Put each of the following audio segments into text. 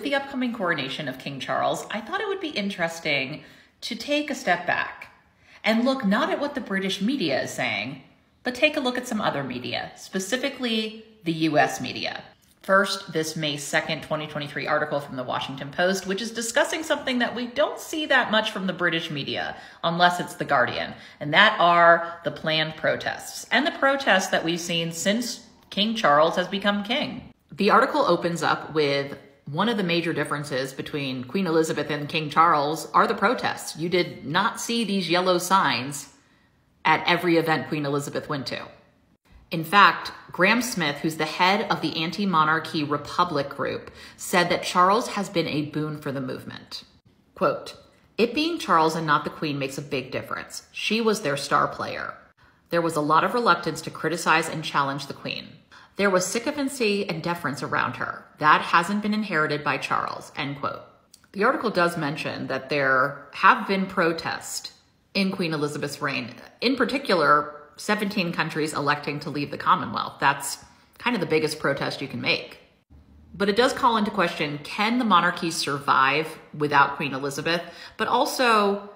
The upcoming coronation of King Charles, I thought it would be interesting to take a step back and look not at what the British media is saying, but take a look at some other media, specifically the US media. First, this May 2nd, 2023 article from the Washington Post, which is discussing something that we don't see that much from the British media, unless it's The Guardian, and that are the planned protests, and the protests that we've seen since King Charles has become king. The article opens up with one of the major differences between Queen Elizabeth and King Charles are the protests. You did not see these yellow signs at every event Queen Elizabeth went to. In fact, Graham Smith, who's the head of the anti-monarchy Republic group, said that Charles has been a boon for the movement. Quote, "It being Charles and not the Queen makes a big difference. She was their star player. There was a lot of reluctance to criticize and challenge the Queen. There was sycophancy and deference around her. That hasn't been inherited by Charles," end quote. The article does mention that there have been protests in Queen Elizabeth's reign. In particular, 17 countries electing to leave the Commonwealth. That's kind of the biggest protest you can make. But it does call into question, can the monarchy survive without Queen Elizabeth? But also,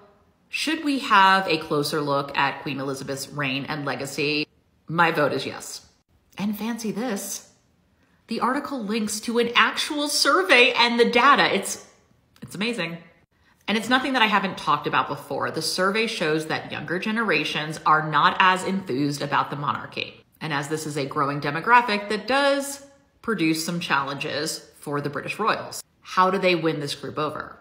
should we have a closer look at Queen Elizabeth's reign and legacy? My vote is yes. And fancy this, the article links to an actual survey and the data. It's amazing. And it's nothing that I haven't talked about before. The survey shows that younger generations are not as enthused about the monarchy. And as this is a growing demographic, that does produce some challenges for the British royals. How do they win this group over?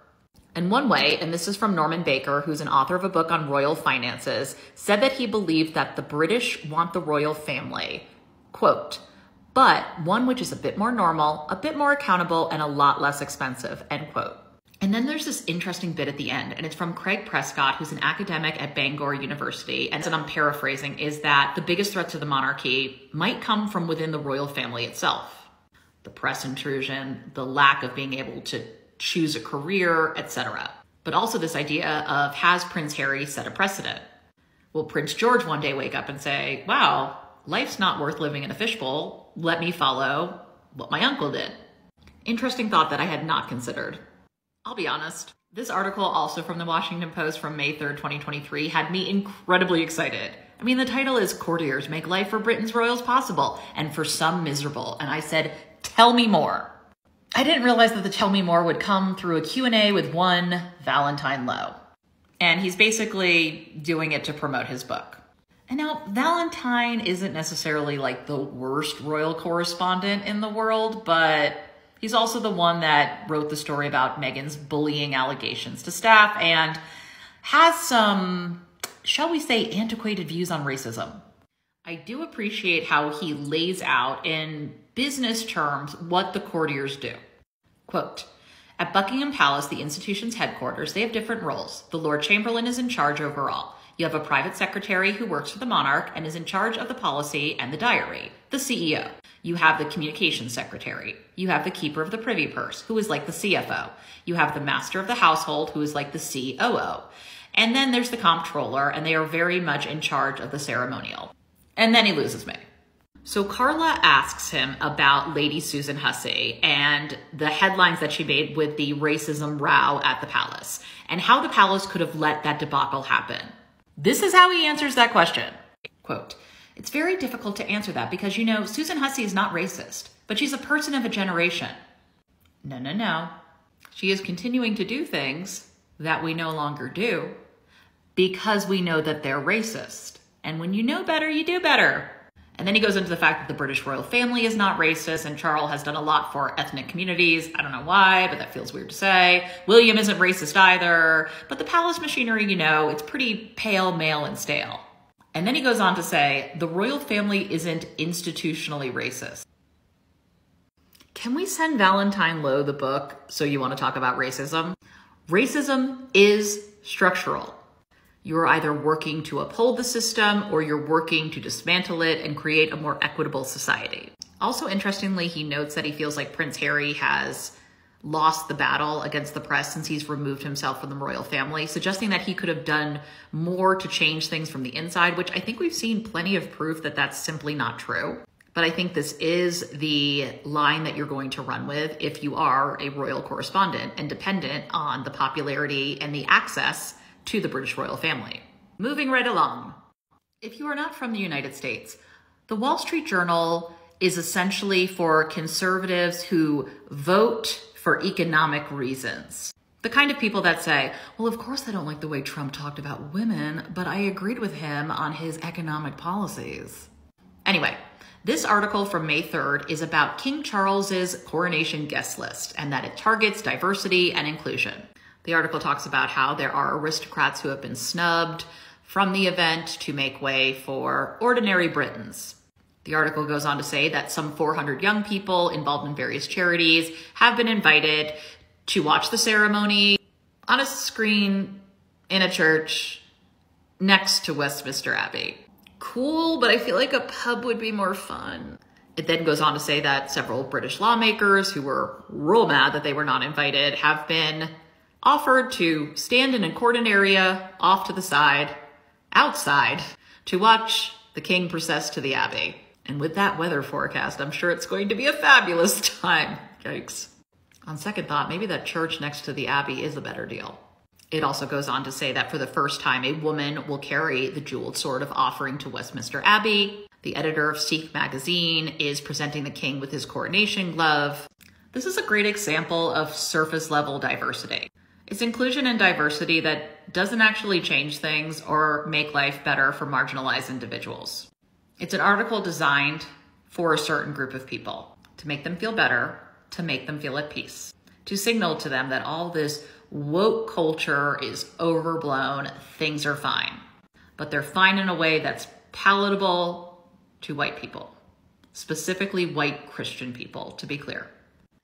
And one way, and this is from Norman Baker, who's an author of a book on royal finances, said that he believed that the British want the royal family, quote, but one which is a bit more normal, a bit more accountable, and a lot less expensive, end quote. And then there's this interesting bit at the end, and it's from Craig Prescott, who's an academic at Bangor University, and I'm paraphrasing, is that the biggest threat to the monarchy might come from within the royal family itself. The press intrusion, the lack of being able to choose a career, etc. But also this idea of, has Prince Harry set a precedent? Will Prince George one day wake up and say, wow, life's not worth living in a fishbowl. Let me follow what my uncle did. Interesting thought that I had not considered. I'll be honest. This article, also from the Washington Post from May 3rd, 2023, had me incredibly excited. I mean, the title is Courtiers Make Life for Britain's Royals Possible, and for some miserable. And I said, tell me more. I didn't realize that the tell me more would come through a Q&A with one Valentine Lowe. And he's basically doing it to promote his book. And now, Valentine isn't necessarily like the worst royal correspondent in the world, but he's also the one that wrote the story about Meghan's bullying allegations to staff and has some, shall we say, antiquated views on racism. I do appreciate how he lays out in business terms what the courtiers do. Quote, "At Buckingham Palace, the institution's headquarters, they have different roles. The Lord Chamberlain is in charge overall. You have a private secretary who works for the monarch and is in charge of the policy and the diary, the CEO. You have the communications secretary. You have the keeper of the privy purse, who is like the CFO. You have the master of the household, who is like the COO. And then there's the comptroller, and they are very much in charge of the ceremonial." And then he loses me. So Carla asks him about Lady Susan Hussey and the headlines that she made with the racism row at the palace, and how the palace could have let that debacle happen. This is how he answers that question. Quote, "It's very difficult to answer that because, you know, Susan Hussey is not racist, but she's a person of a generation." No. She is continuing to do things that we no longer do because we know that they're racist. And when you know better, you do better. And then he goes into the fact that the British royal family is not racist, and Charles has done a lot for ethnic communities. I don't know why, but that feels weird to say. William isn't racist either, but the palace machinery, you know, it's pretty pale, male, and stale. And then he goes on to say, the royal family isn't institutionally racist. Can we send Valentine Lowe the book, So You Want to Talk About Racism? Racism is structural. You're either working to uphold the system or you're working to dismantle it and create a more equitable society. Also, interestingly, he notes that he feels like Prince Harry has lost the battle against the press since he's removed himself from the royal family, suggesting that he could have done more to change things from the inside, which I think we've seen plenty of proof that that's simply not true. But I think this is the line that you're going to run with if you are a royal correspondent and dependent on the popularity and the access to the British royal family. Moving right along. If you are not from the United States, the Wall Street Journal is essentially for conservatives who vote for economic reasons. The kind of people that say, well, of course I don't like the way Trump talked about women, but I agreed with him on his economic policies. Anyway, this article from May 3rd is about King Charles's coronation guest list and that it targets diversity and inclusion. The article talks about how there are aristocrats who have been snubbed from the event to make way for ordinary Britons. The article goes on to say that some 400 young people involved in various charities have been invited to watch the ceremony on a screen in a church next to Westminster Abbey. Cool, but I feel like a pub would be more fun. It then goes on to say that several British lawmakers who were real mad that they were not invited have been offered to stand in a courtyard area off to the side, outside, to watch the king process to the Abbey. And with that weather forecast, I'm sure it's going to be a fabulous time. Yikes. On second thought, maybe that church next to the Abbey is a better deal. It also goes on to say that for the first time, a woman will carry the jeweled sword of offering to Westminster Abbey. The editor of Sikh magazine is presenting the king with his coronation glove. This is a great example of surface level diversity. It's inclusion and diversity that doesn't actually change things or make life better for marginalized individuals. It's an article designed for a certain group of people, to make them feel better, to make them feel at peace, to signal to them that all this woke culture is overblown, things are fine. But they're fine in a way that's palatable to white people, specifically white Christian people, to be clear.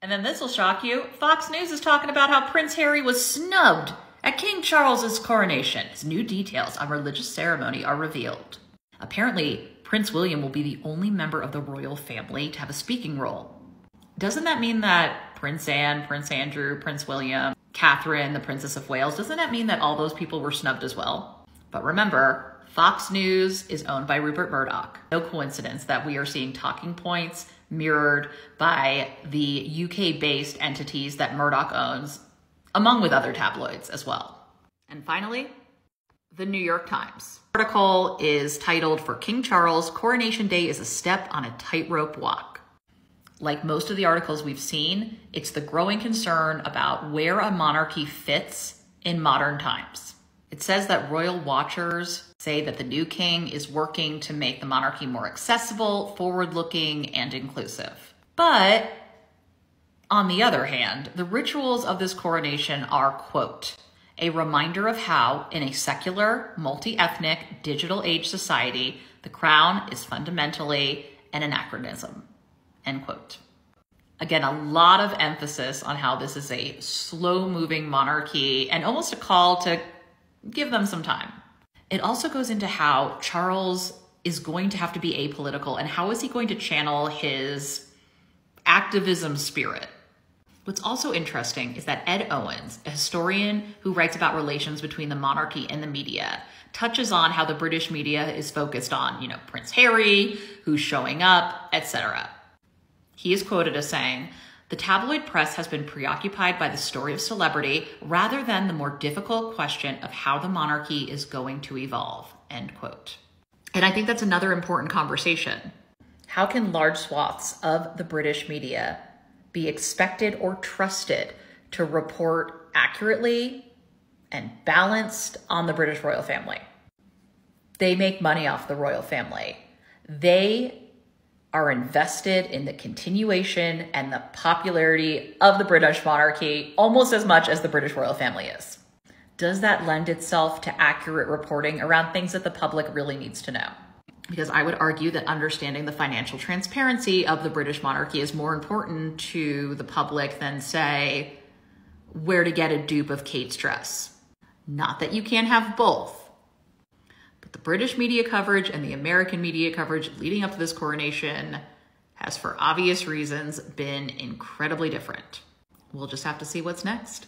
And then this will shock you. Fox News is talking about how Prince Harry was snubbed at King Charles's coronation. As new details on religious ceremony are revealed. Apparently, Prince William will be the only member of the royal family to have a speaking role. Doesn't that mean that Prince Anne, Prince Andrew, Prince William, Catherine, the Princess of Wales, doesn't that mean that all those people were snubbed as well? But remember, Fox News is owned by Rupert Murdoch. No coincidence that we are seeing talking points mirrored by the UK-based entities that Murdoch owns, among with other tabloids as well. And finally, the New York Times. The article is titled, "For King Charles, Coronation Day is a step on a tightrope walk." Like most of the articles we've seen, it's the growing concern about where a monarchy fits in modern times. It says that royal watchers say that the new king is working to make the monarchy more accessible, forward-looking, and inclusive. But on the other hand, the rituals of this coronation are, quote, a reminder of how, in a secular, multi-ethnic, digital age society, the crown is fundamentally an anachronism. End quote. Again, a lot of emphasis on how this is a slow-moving monarchy and almost a call to give them some time. It also goes into how Charles is going to have to be apolitical and how is he going to channel his activism spirit. What's also interesting is that Ed Owens, a historian who writes about relations between the monarchy and the media, touches on how the British media is focused on, Prince Harry, who's showing up, etc. He is quoted as saying, "The tabloid press has been preoccupied by the story of celebrity rather than the more difficult question of how the monarchy is going to evolve," end quote. And I think that's another important conversation. How can large swaths of the British media be expected or trusted to report accurately and balanced on the British royal family? They make money off the royal family. They are invested in the continuation and the popularity of the British monarchy almost as much as the British royal family is. Does that lend itself to accurate reporting around things that the public really needs to know? Because I would argue that understanding the financial transparency of the British monarchy is more important to the public than, say, where to get a dupe of Kate's dress. Not that you can't have both. But the British media coverage and the American media coverage leading up to this coronation has, for obvious reasons, been incredibly different. We'll just have to see what's next.